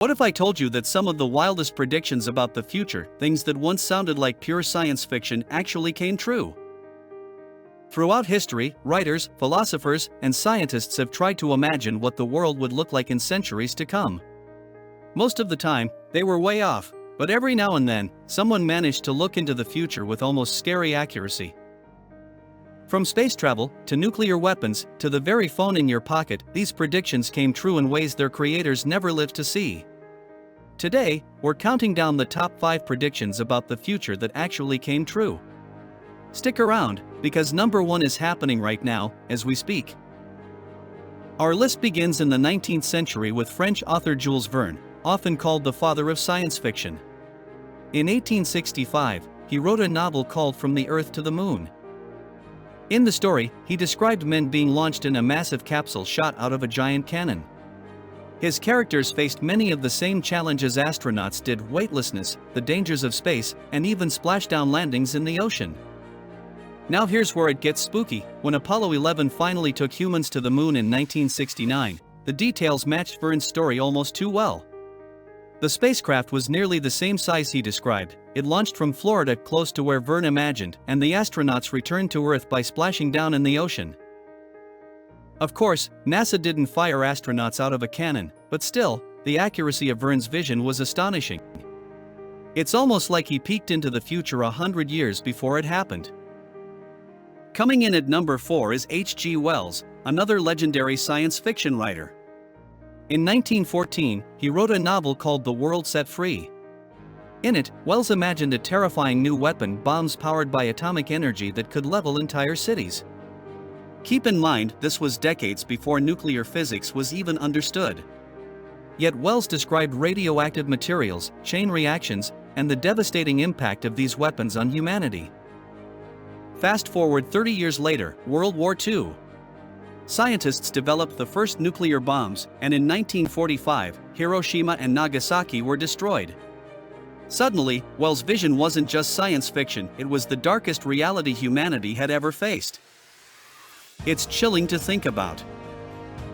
What if I told you that some of the wildest predictions about the future, things that once sounded like pure science fiction, actually came true? Throughout history, writers, philosophers, and scientists have tried to imagine what the world would look like in centuries to come. Most of the time, they were way off, but every now and then, someone managed to look into the future with almost scary accuracy. From space travel, to nuclear weapons, to the very phone in your pocket, these predictions came true in ways their creators never lived to see. Today, we're counting down the top 5 predictions about the future that actually came true. Stick around, because number 1 is happening right now, as we speak. Our list begins in the 19th century with French author Jules Verne, often called the father of science fiction. In 1865, he wrote a novel called From the Earth to the Moon. In the story, he described men being launched in a massive capsule shot out of a giant cannon. His characters faced many of the same challenges astronauts did: weightlessness, the dangers of space, and even splashdown landings in the ocean. Now here's where it gets spooky. When Apollo 11 finally took humans to the moon in 1969, the details matched Verne's story almost too well. The spacecraft was nearly the same size he described. It launched from Florida, close to where Verne imagined, and the astronauts returned to Earth by splashing down in the ocean. Of course, NASA didn't fire astronauts out of a cannon, but still, the accuracy of Verne's vision was astonishing. It's almost like he peeked into the future 100 years before it happened. Coming in at number 4 is H.G. Wells, another legendary science fiction writer. In 1914, he wrote a novel called The World Set Free. In it, Wells imagined a terrifying new weapon, bombs powered by atomic energy that could level entire cities. Keep in mind, this was decades before nuclear physics was even understood. Yet Wells described radioactive materials, chain reactions, and the devastating impact of these weapons on humanity. Fast forward 30 years later, World War II. Scientists developed the first nuclear bombs, and in 1945, Hiroshima and Nagasaki were destroyed. Suddenly, Wells' vision wasn't just science fiction, it was the darkest reality humanity had ever faced. It's chilling to think about.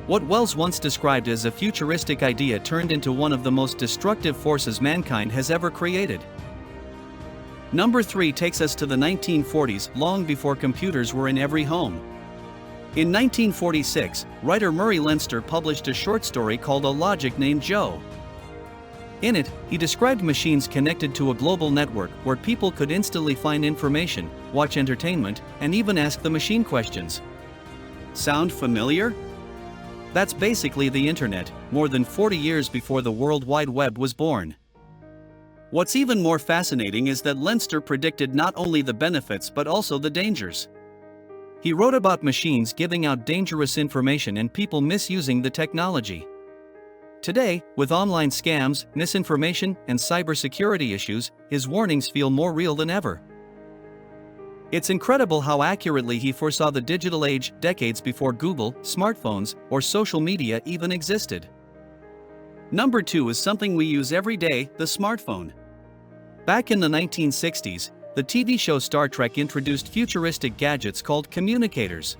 What Wells once described as a futuristic idea turned into one of the most destructive forces mankind has ever created. Number 3 takes us to the 1940s, long before computers were in every home. In 1946, writer Murray Leinster published a short story called A Logic Named Joe. In it, he described machines connected to a global network where people could instantly find information, watch entertainment, and even ask the machine questions. Sound familiar? That's basically the internet, more than 40 years before the World Wide Web was born. What's even more fascinating is that Leinster predicted not only the benefits but also the dangers. He wrote about machines giving out dangerous information and people misusing the technology. Today, with online scams, misinformation, and cybersecurity issues, his warnings feel more real than ever. It's incredible how accurately he foresaw the digital age decades before Google, smartphones, or social media even existed. Number 2 is something we use every day: the smartphone. Back in the 1960s, the TV show Star Trek introduced futuristic gadgets called communicators.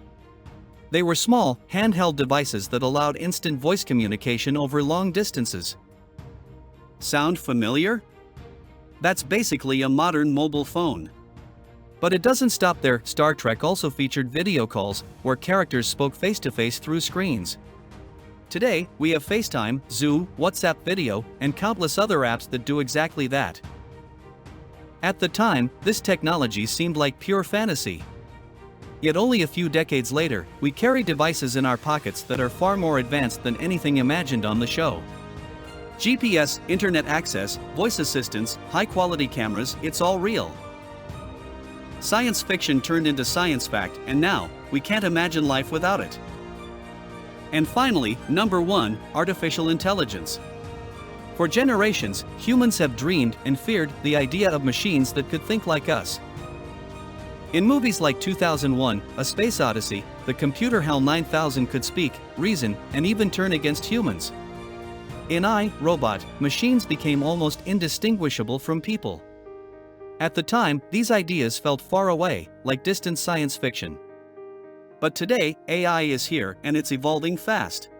They were small, handheld devices that allowed instant voice communication over long distances. Sound familiar? That's basically a modern mobile phone. But it doesn't stop there. Star Trek also featured video calls, where characters spoke face-to-face through screens. Today, we have FaceTime, Zoom, WhatsApp video, and countless other apps that do exactly that. At the time, this technology seemed like pure fantasy. Yet only a few decades later, we carry devices in our pockets that are far more advanced than anything imagined on the show. GPS, internet access, voice assistants, high-quality cameras, it's all real. Science fiction turned into science fact, and now, we can't imagine life without it. And finally, number 1, artificial intelligence. For generations, humans have dreamed and feared the idea of machines that could think like us. In movies like 2001, A Space Odyssey, the computer HAL 9000 could speak, reason, and even turn against humans. In I, Robot, machines became almost indistinguishable from people. At the time, these ideas felt far away, like distant science fiction. But today, AI is here and it's evolving fast.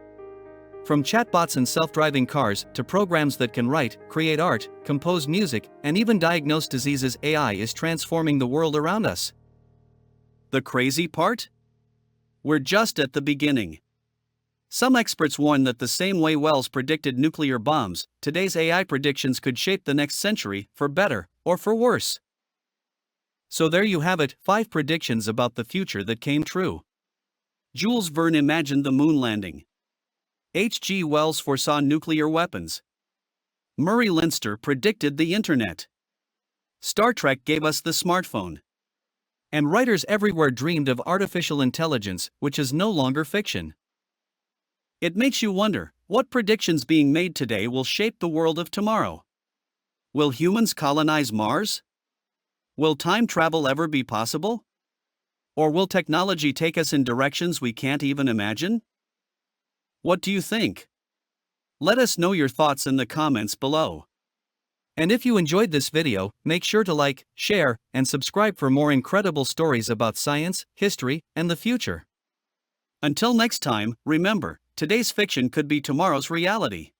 From chatbots and self-driving cars to programs that can write, create art, compose music, and even diagnose diseases, AI is transforming the world around us. The crazy part? We're just at the beginning. Some experts warn that the same way Wells predicted nuclear bombs, today's AI predictions could shape the next century, for better or for worse. So there you have it, 5 predictions about the future that came true. Jules Verne imagined the moon landing. H.G. Wells foresaw nuclear weapons. Murray Leinster predicted the internet. Star Trek gave us the smartphone. And writers everywhere dreamed of artificial intelligence, which is no longer fiction. It makes you wonder, what predictions being made today will shape the world of tomorrow? Will humans colonize Mars? Will time travel ever be possible? Or will technology take us in directions we can't even imagine? What do you think? Let us know your thoughts in the comments below. And if you enjoyed this video, make sure to like, share, and subscribe for more incredible stories about science, history, and the future. Until next time, remember, today's fiction could be tomorrow's reality.